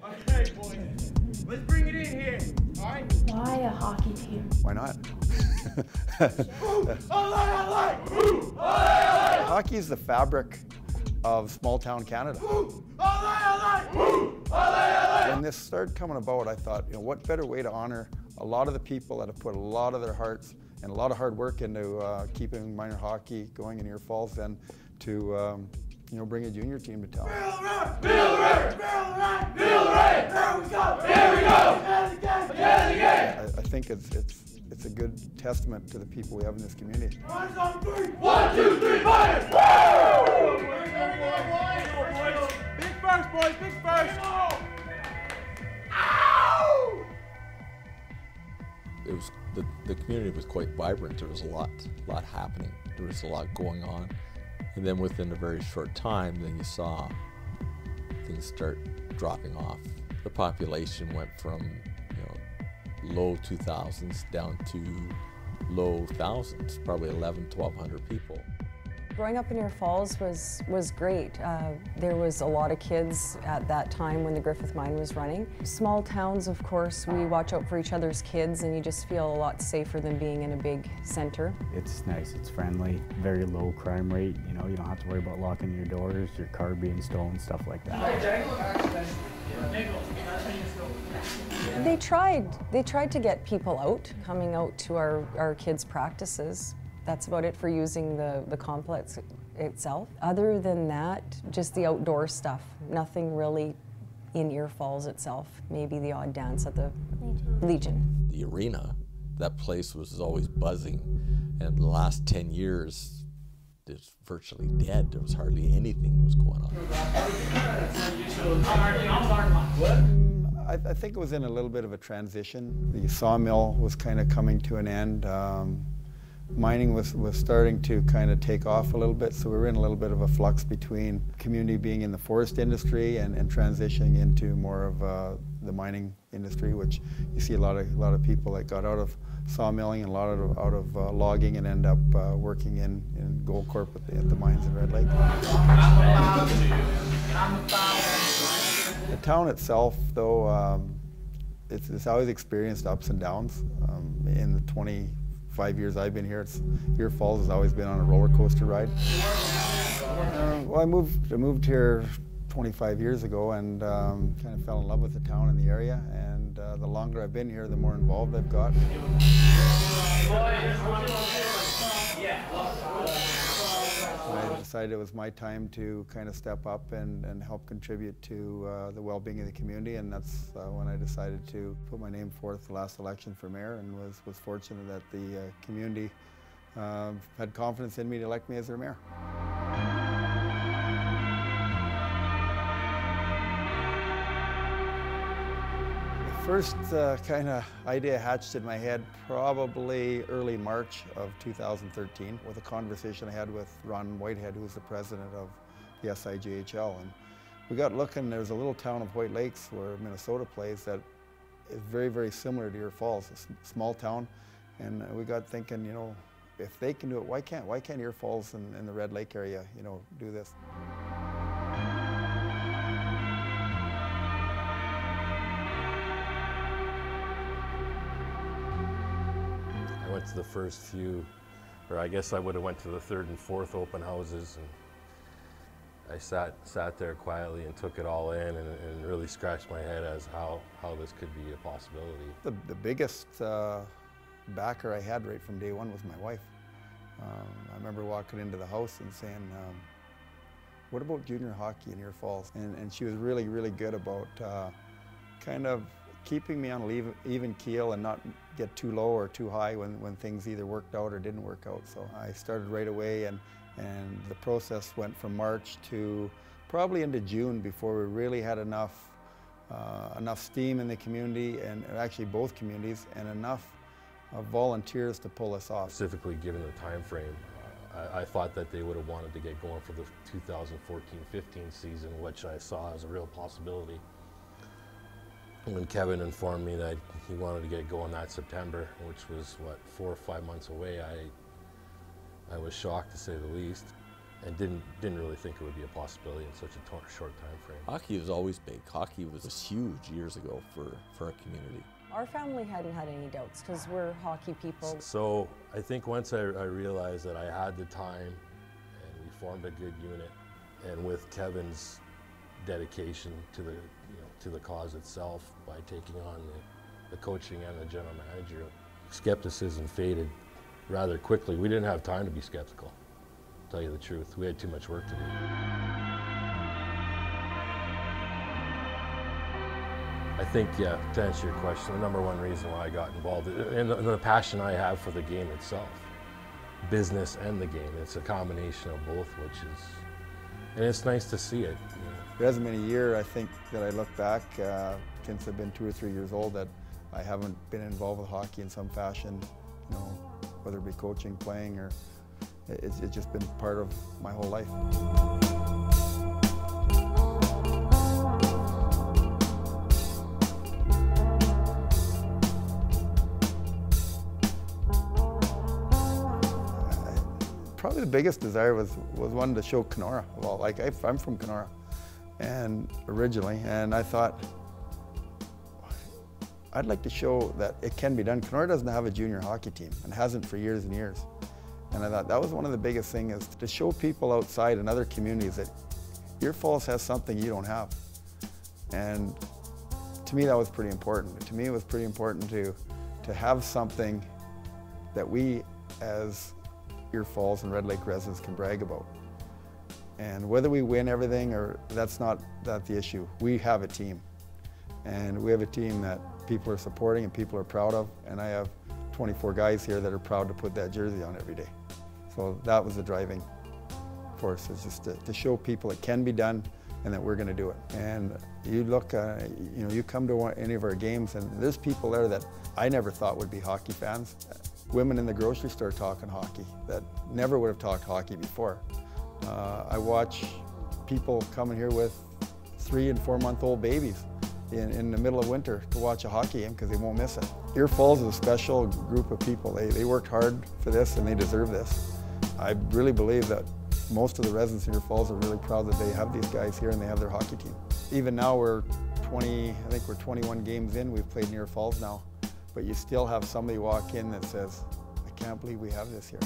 Okay, boys. Let's bring it in here. All right? Why a hockey team? Why not? Hockey is the fabric of small-town Canada. When this started coming about, I thought, you know, what better way to honor a lot of the people that have put a lot of their hearts and a lot of hard work into keeping minor hockey going in Ear Falls than to you know, bring a junior team to town. Feel the river! Feel the rain! Here we go! Here we go! Again! Again! I think it's a good testament to the people we have in this community. 1, 2, 3! 1, 2, 3, fire! Woo! Big first, boys! Big first! Ow! It was the community was quite vibrant. There was a lot happening. There was a lot going on, and then within a very short time, then you saw things start dropping off. The population went from, you know, low 2000s down to low thousands, probably 1,100-1,200 people. Growing up in Ear Falls was great. There was a lot of kids at that time when the Griffith Mine was running. Small towns, of course, we watch out for each other's kids, and you just feel a lot safer than being in a big center. It's nice, it's friendly, very low crime rate. You know, you don't have to worry about locking your doors, your car being stolen, stuff like that. They tried to get people out, coming out to our kids' practices. That's about it for using the complex itself. Other than that, just the outdoor stuff. Nothing really in Ear Falls itself. Maybe the odd dance at the Legion. The arena, that place was always buzzing, and the last 10 years, it's virtually dead. There was hardly anything that was going on. I think it was in a little bit of a transition. The sawmill was kind of coming to an end. Mining was starting to kind of take off a little bit, so we were in a little bit of a flux between community being in the forest industry and transitioning into more of the mining industry, which you see a lot of people that got out of sawmilling and a lot out of logging and end up working in Goldcorp at the mines in Red Lake. The town itself, though, it's always experienced ups and downs. In the 25 years I've been here, Ear Falls has always been on a roller coaster ride. Well, I moved here 25 years ago and kind of fell in love with the town and the area. And the longer I've been here, the more involved I've got. I decided it was my time to kind of step up and help contribute to the well-being of the community, and that's when I decided to put my name forth the last election for mayor, and was fortunate that the community had confidence in me to elect me as their mayor. First kind of idea hatched in my head probably early March of 2013 with a conversation I had with Ron Whitehead, who was the president of the SIJHL. And we got looking, there's a little town of White Lakes where Minnesota plays that is very, very similar to Ear Falls, a small town. And we got thinking, you know, if they can do it, why can't Ear Falls in the Red Lake area, you know, do this? I went to the first few, or I guess I would have went to the third and fourth open houses, and I sat there quietly and took it all in and really scratched my head as how this could be a possibility. The biggest backer I had right from day one was my wife. I remember walking into the house and saying, what about junior hockey in Ear Falls? And she was really, really good about kind of keeping me on an even keel and not get too low or too high when things either worked out or didn't work out. So I started right away, and the process went from March to probably into June before we really had enough steam in the community, and actually both communities, and enough volunteers to pull us off. Specifically given the time frame, I thought that they would have wanted to get going for the 2014-15 season, which I saw as a real possibility. When Kevin informed me that he wanted to get going that September, which was, what, 4 or 5 months away, I was shocked, to say the least. and didn't really think it would be a possibility in such a short time frame. Hockey was always big. Hockey was huge years ago for our community. Our family hadn't had any doubts because we're hockey people. So I think once I realized that I had the time and we formed a good unit, and with Kevin's dedication to the cause itself by taking on the coaching and the general manager, skepticism faded rather quickly. We didn't have time to be skeptical, to tell you the truth. We had too much work to do. I think, yeah, to answer your question, the number one reason why I got involved, and the passion I have for the game itself, business and the game, it's a combination of both, which is, and it's nice to see it. You know. There hasn't been a year, I think, that I look back since I've been 2 or 3 years old that I haven't been involved with hockey in some fashion, you know, whether it be coaching, playing, or it's just been part of my whole life. Probably the biggest desire was one to show Kenora. Well, like I'm from Kenora, and originally, and I thought I'd like to show that it can be done. Kenora doesn't have a junior hockey team and hasn't for years and years. And I thought that was one of the biggest things, is to show people outside in other communities that your Falls has something you don't have. And to me, that was pretty important. To me, it was pretty important to have something that we as Ear Falls and Red Lake residents can brag about. And whether we win everything, or that's not the issue. We have a team, and we have a team that people are supporting and people are proud of, and I have 24 guys here that are proud to put that jersey on every day. So that was the driving force, is just to show people it can be done and that we're going to do it. And you look, you know, you come to any of our games, and there's people there that I never thought would be hockey fans. Women in the grocery store talking hockey that never would have talked hockey before. I watch people coming here with 3- and 4-month-old babies in the middle of winter to watch a hockey game because they won't miss it. Ear Falls is a special group of people. They worked hard for this and they deserve this. I really believe that most of the residents in Ear Falls are really proud that they have these guys here and they have their hockey team. Even now we're 21 games in, we've played in Ear Falls now. But you still have somebody walk in that says, I can't believe we have this here.